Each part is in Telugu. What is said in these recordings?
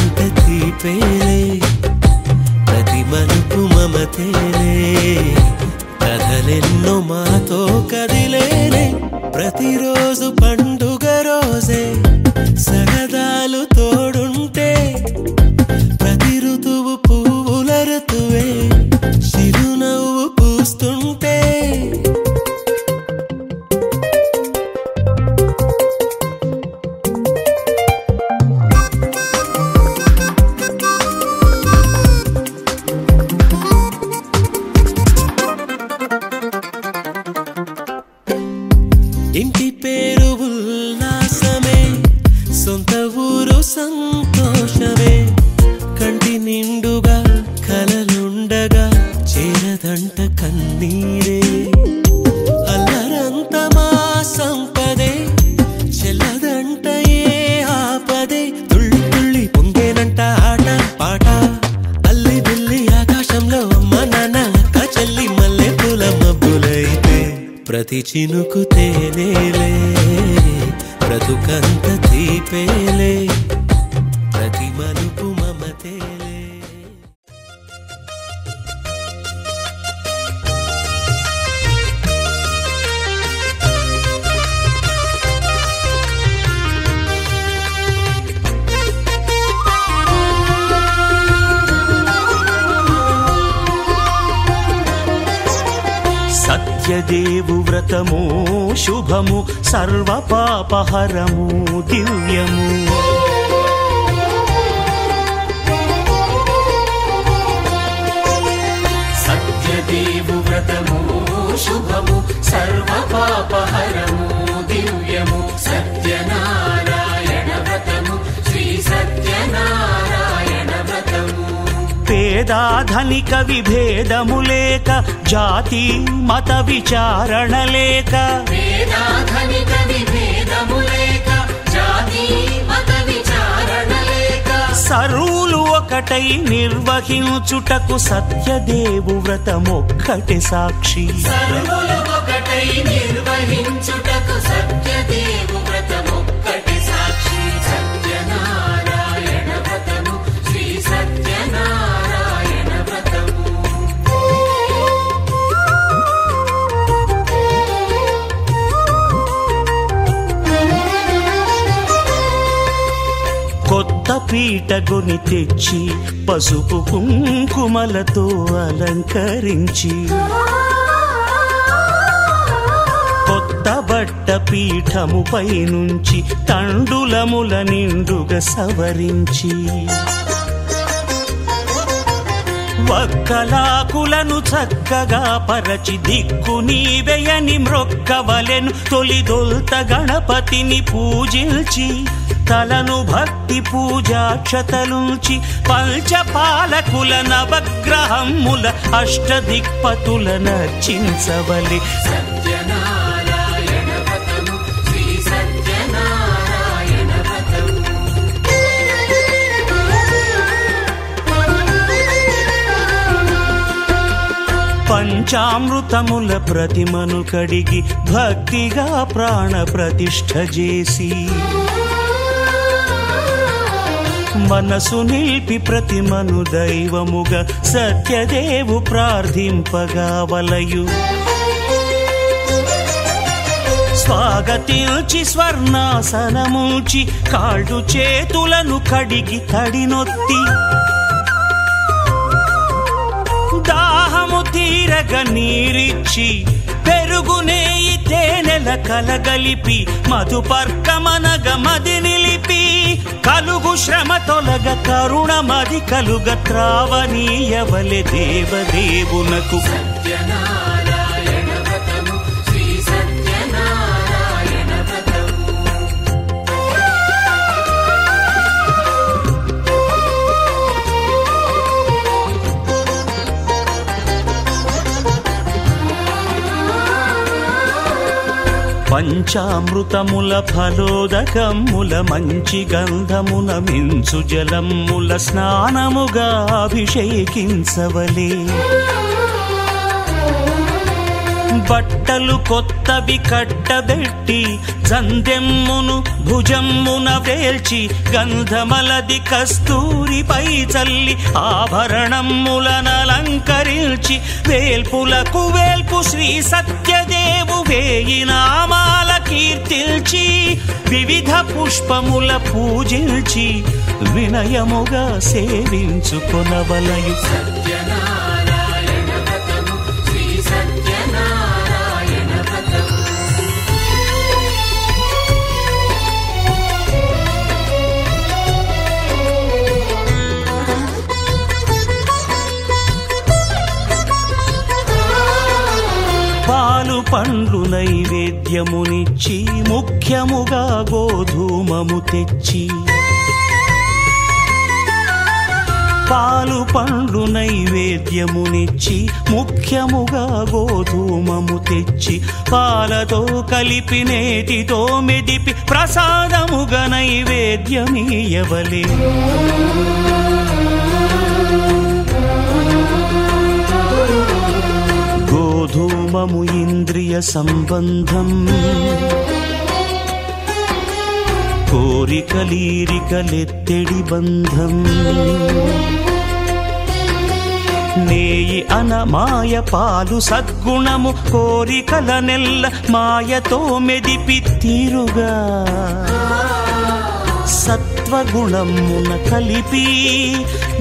బ్రతుకంత తీపేలే ప్రతి మలుపు మమతేలే కథలెన్నో మాతో కదిలేనే ప్రతిరోజు పండుగ రోజే సగదాలు తోడుంటే ప్రతి ఋతువు పువ్వుల ఋతువే చిరునవ్వు పూస్తుంటే ఇంటి పేరు ఉల్లాసమే సొంత ఊరు సంతోషమే కంటి నిండుగా కలలుండగా చేరదంట కన్నీరే అల్లరంత మా సంపదే చెల్లదంట ఏ ఆపదే తుళ్ళి తుళ్ళి పొంగేనంట ఆట పాట అల్లి బిల్లి ఆకాశంలో అమ్మ నాన్న అక్క చెల్లి మల్లె పూల మబ్బులైతే ప్రతి చినుకు తేనేలే బ్రతుకంత తీపేలే ప్రతి మలుపు మమతేలే సత్యదేవు వ్రతము శుభము సర్వ పాపహరము దివ్యము సత్యదేవు వ్రతము శుభము సర్వ పాపహరము దివ్యము సత్యనారాయణ వ్రతము శ్రీ సత్యనారాయణ వ్రతము పేదాధనిక విభేదము లేక జాతి మత విచారణ లేక పేదాధనిక విభేదము లేక జాతి మత విచారణ లేక సర్వులు ఒకటై నిర్వహించుటకు సత్యదేవు వ్రతమొక్కటి సాక్షి సర్వులు ఒకటై నిర్వహించుటకు సత్యదేవు వ్రతమొక్కటి సాక్షి సత్యనారాయణ వ్రతము శ్రీ సత్యనారాయణ వ్రతము కొత్త పీటగొని తెచ్చి పసుపు కుంకుమలతో అలంకరించి కొత్త బట్ట పీఠముపై నుంచి తండులముల నిండుగా సవరించి వక్కలాకులను చక్కగా పరచి దిక్కు నీవెయని మ్రొక్కవలెను తొలిదొల్త గణపతిని పూజించి తలను భక్తి పూజాక్షతలుంచి పంచపాలకుల నవగ్రహముల అష్టదిక్పతుల నర్చించవలె సత్యనారాయణ వ్రతము శ్రీ సత్యనారాయణ వ్రతము పంచామృతముల ప్రతిమను కడిగి భక్తిగా ప్రాణ ప్రతిష్ఠ చేసి మనసు నిలిపి ప్రతిమను దైవముగా సత్యదేవు ప్రార్థింపగా వలయు స్వాగతించి స్వర్ణాసనముంచి కాళ్ళు చేతులను కడిగి తడినొత్తి దాహము తీరగ నీరిచ్చి పెరుగు నేయి తేనెల కలగలిపి మధుపర్కమనగ మది నిలిపి కలుగు శ్రమ తొలగ కరుణ మది కలుగ త్రావనీయవలె దేవదేవునకు సత్యనారాయణ వ్రతము శ్రీ సత్యనారాయణ వ్రతము పంచామృతముల ఫలోదకముల మంచి గంధమున మించు జలముల స్నానముగా అభిషేకించవలే బట్టలు కొత్తవి కట్టబెట్టి జందెమ్మును భుజమ్మున వేల్చి గంధమలది కస్తూరిపై చల్లి ఆభరణములనలంకరించి వేల్పులకు వేల్పు శ్రీ సత్యదేవు వేయి నామాల కీర్తిల్చి వివిధ పుష్పముల పూజించి వినయముగా సేవించుకొనవలయు. పాలు పండ్లు నైవేద్యమునిచ్చి ముఖ్యముగా గోధూమము తెచ్చి పాలు పండ్లు నైవేద్యమునిచ్చి ముఖ్యముగా గోధూమము తెచ్చి పాలతో కలిపి నేతితో మెదిపి ప్రసాదముగా నైవేద్యమీయవలే. గోధూమము ఇంద్రియ సంబంధం కోరికలీరికలెత్తెడి బంధం నేయి అనమాయ పాలు సద్గుణము కోరికల నెల్ల మాయతో మెదిపి తీరుగా సత్వగుణమున కలిపి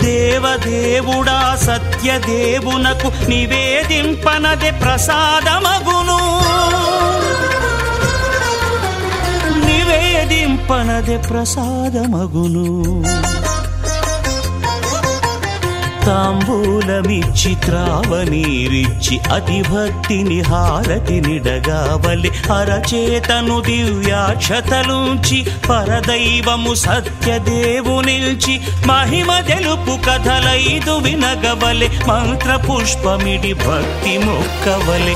దేవదేవుడా సత్యదేవునకు నివేదింపనదే ప్రసాదమగును. నివేదింపనదే ప్రసాదమగును. తాంబూలమిచ్చి త్రావనీరిచ్చి అతిభక్తిని హారతినిడగావలి అరచేతను దివ్యాక్షతలుంచి పరదైవము సత్యదేవునిల్చి మహిమ తెలుపు కథలైదు వినగవలె మంత్ర పుష్పమిడి భక్తి మొక్కవలె.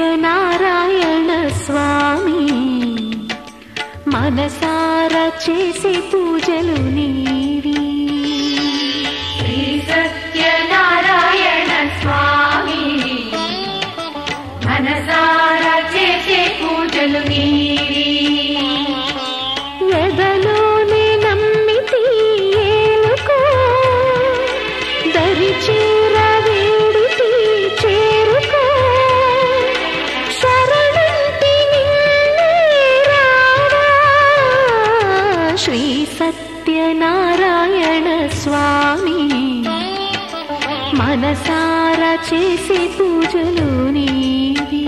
సత్యనారాయణ స్వామి మనసార చేసే పూజలు నీవి. శ్రీ సత్యనారాయణ స్వామి మనసార చేసే పూజలు నీవి. ఎదలోనే నమ్మితి ఏలుకో దరిచి సత్యనారాయణ స్వామి మనసార చేసే పూజలు నీవి.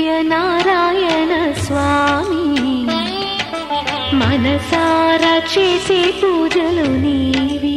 సత్యనారాయణ స్వామి మనసారా చేసే పూజలు నీవి.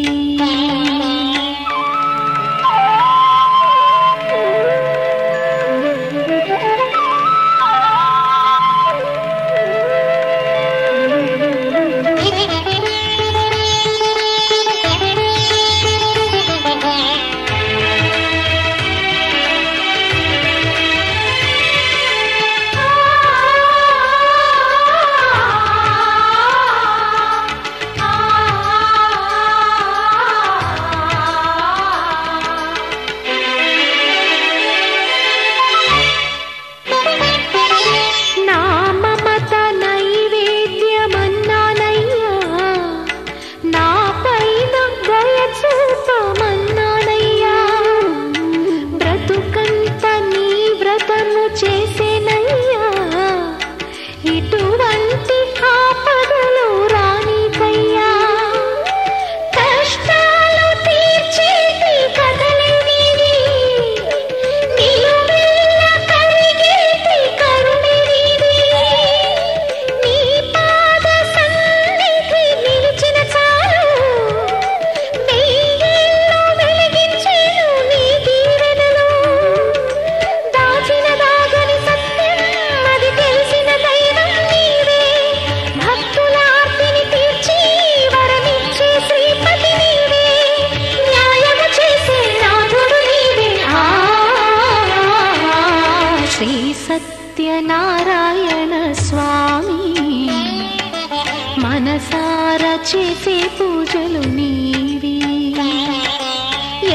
మనసారా చేసే పూజలు నీవి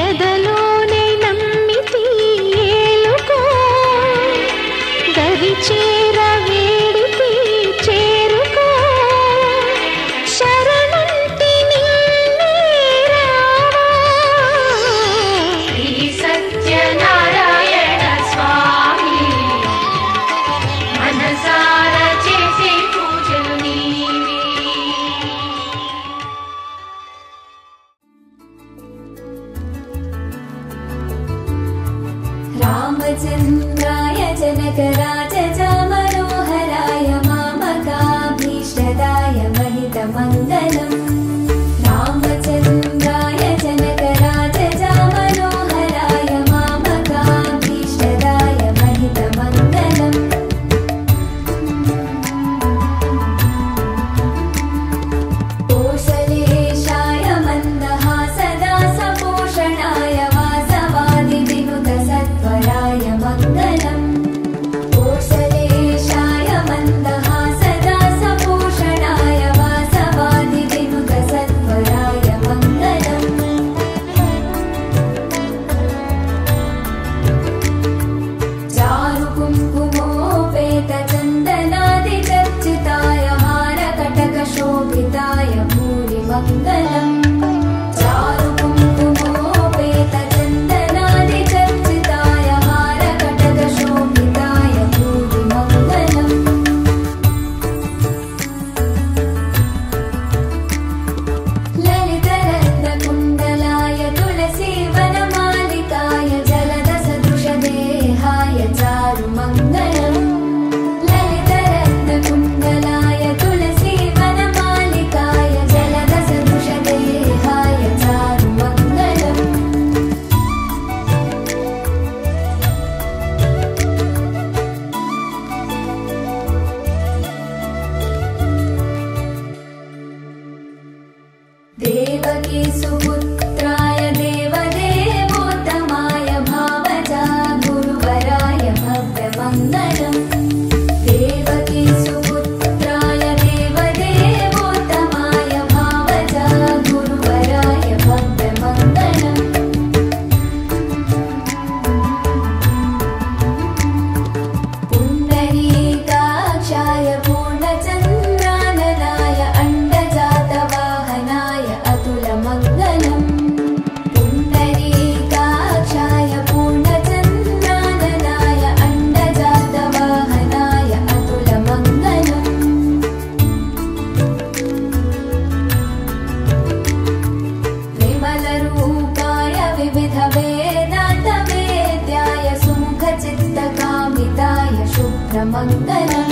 ఎదలోనే నమ్మితి ఏలుకో దరి చేర వేడితి చేరుకో శరణంటి నిన్నే రావా శ్రీ సత్యనారాయణ స్వామి మనసారా చేసే పూజలు నీవి. రామచంద్రాయ జనకరాజ మనోహరాయ మామకాభీష్టదాయ మహితమంగళం. రామచంద్రాయ జనకరాజ మనోహరాయ మామకాభీష్టదాయ మహితమంగళం. కోశలేశాయ మందహాసదాసపోషణాయ వాసవాది వినుత సత్వరాయ మంగళం. కోశలేశాయ మందహాసదాసపోషణాయ వాసవాది వినుత సత్వరాయ మంగళం. చారు కుంకుమోపేత చందనాది చర్చితాయ హారకటక శోభితాయ భూరి మంగళం. చారు కుంకుమోపేత చందనాది చర్చితాయ హారకటక శోభితాయ భూరి మంగళం. లలితరత్నకుండలాయ తులసీవనమాలికాయ జలదసదృశదేహాయ చారు మంగళం. లలితరత్నకుండలాయ తులసీవనమాలికాయ జలదసదృశదేహాయ చారు మంగళం. దేవకీ సుపుత్రాయ దేవదేవోత్తమాయ భావజా గురువరాయ భవ్యమంగళం. దేవకీ సుపుత్రాయ దేవదేవోత్తమాయ భావజా గురువరాయ భవ్యమంగళం. పుండరీకాక్షాయ పూర్ణచంద్రాననాయ అండజాతవాహనాయ అతులమంగళం. పుండరీకాక్షాయ పూర్ణచంద్రాననాయ అండజాతవాహనాయ అతులమంగళం. విమలరూపాయ వివిధ వేదాంతవేద్యాయ సుముఖచిత్తకామితాయ శుభ్రమంగళం.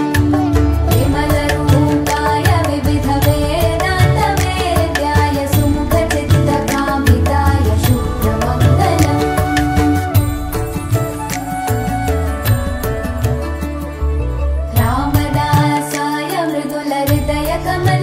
విమలరూపాయ వివిధ వేదాంతవేద్యాయ సుముఖచిత్తకామితాయ శుభ్రమంగళం. రామదాసాయ మృదులహృదయ కమల